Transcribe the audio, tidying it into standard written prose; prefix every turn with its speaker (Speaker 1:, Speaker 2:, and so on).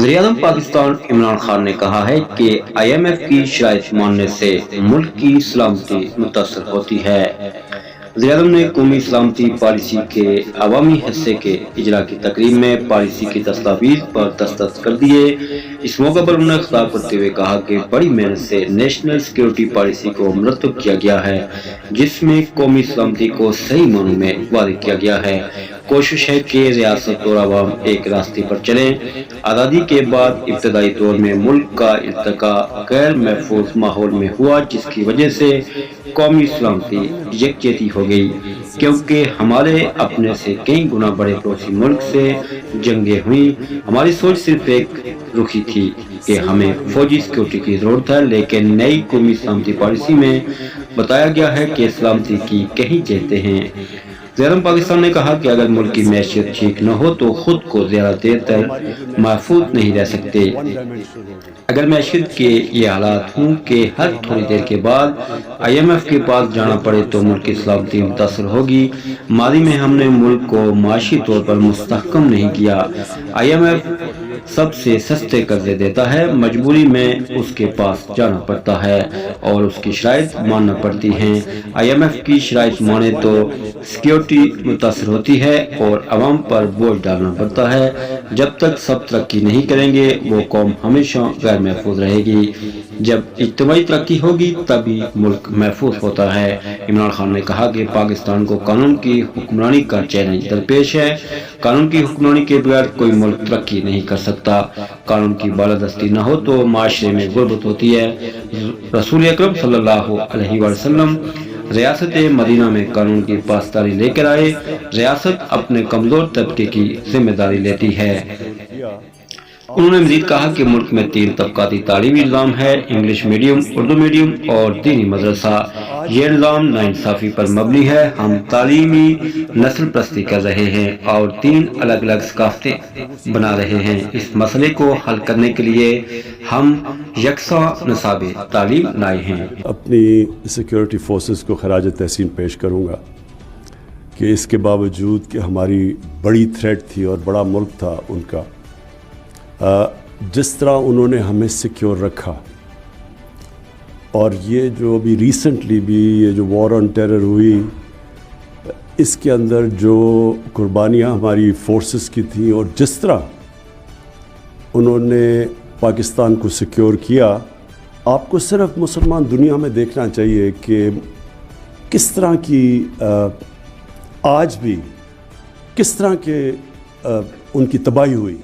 Speaker 1: वज़ीर-ए-आज़म पाकिस्तान इमरान खान ने कहा है कि IMF की शराइत मानने से मुल्क की सलामती मुतासर होती है। वज़ीर-ए-आज़म ने कौमी सलामती पॉलिसी के अवामी हिस्से के इजरा की तकरीब में पॉलिसी की दस्तावेज पर दस्तखत कर दिए। इस मौके पर उन्होंने खिताब करते हुए कहा कि बड़ी मेहनत से नेशनल सिक्योरिटी पॉलिसी को मुरतब किया गया है, जिसमें कौमी सलामती को सही मानों में वाज़ेह किया गया है। कोशिश है कि रियासत और आवाम एक रास्ते पर चलें। आज़ादी के बाद इब्तदाई दौर में मुल्क का इर्तिका गैर महफूज माहौल में हुआ, जिसकी वजह से कौमी सलामती यकजहती हो गई, क्योंकि हमारे अपने से कई गुना बड़े पड़ोसी मुल्क से जंगें हुई। हमारी सोच सिर्फ एक रुखी थी कि हमें फौजी सिक्योरिटी की जरूरत है, लेकिन नई कौमी सलामती पॉलिसी में बताया गया है कि सलामती की कई जहतें हैं। वज़ीर-ए-आज़म पाकिस्तान ने कहा कि अगर मुल्क की मैशियत ठीक न हो तो खुद को ज़्यादा देर तक महफूज नहीं रह सकते। अगर मैशियत के ये हालात हों कि हर थोड़ी देर के बाद IMF के पास जाना पड़े तो मुल्क की सलामती मुतासर होगी। माजी में हमने मुल्क को माशी तौर पर मुस्तहकम नहीं किया। IMF सबसे सस्ते कर्जे देता है, मजबूरी में उसके पास जाना पड़ता है और उसकी शराइत मानना पड़ती हैं। IMF की शराइत माने तो सिक्योरिटी मुतासर होती है और अवाम पर बोझ डालना पड़ता है। जब तक सब तरक्की नहीं करेंगे वो कौम हमेशा गैर महफूज रहेगी। जब इज्तिमाई तरक्की होगी तभी मुल्क महफूज होता है। इमरान खान ने कहा कि पाकिस्तान को कानून की हुक्मरानी का चैलेंज दरपेश है। कानून की हुक्मरानी के बगैर कोई मुल्क तरक्की नहीं कर सकता। कानून की बालादस्ती न हो तो माशरे में गुर्बत होती है। रसूल अकरम सल्लल्लाहु अलैहि वसल्लम रियासत मदीना में कानून की पासदारी लेकर आए। रियासत अपने कमजोर तबके की जिम्मेदारी लेती है। उन्होंने मजीद कहा कि मुल्क में 3 तबकाती तालीमी निज़ाम है, इंग्लिश मीडियम, उर्दू मीडियम और दीनी मदरसा। ये निज़ाम नाइंसाफ़ी पर मबनी है। हम तालीमी नस्ल परस्ती कर रहे हैं और 3 अलग अलग सकाफ़तें बना रहे हैं। इस मसले को हल करने के लिए हम यकसा निसाब तालीम लाए हैं।
Speaker 2: अपनी सिक्योरिटी फोर्सेस को खराज तहसीन पेश करूँगा कि इसके बावजूद कि हमारी बड़ी थ्रेट थी और बड़ा मुल्क था उनका, जिस तरह उन्होंने हमें सिक्योर रखा। और ये जो अभी रिसेंटली भी ये जो वॉर ऑन टेरर हुई, इसके अंदर जो कुर्बानियाँ हमारी फोर्सेस की थी और जिस तरह उन्होंने पाकिस्तान को सिक्योर किया, आपको सिर्फ मुसलमान दुनिया में देखना चाहिए कि किस तरह की आज भी किस तरह के उनकी तबाही हुई।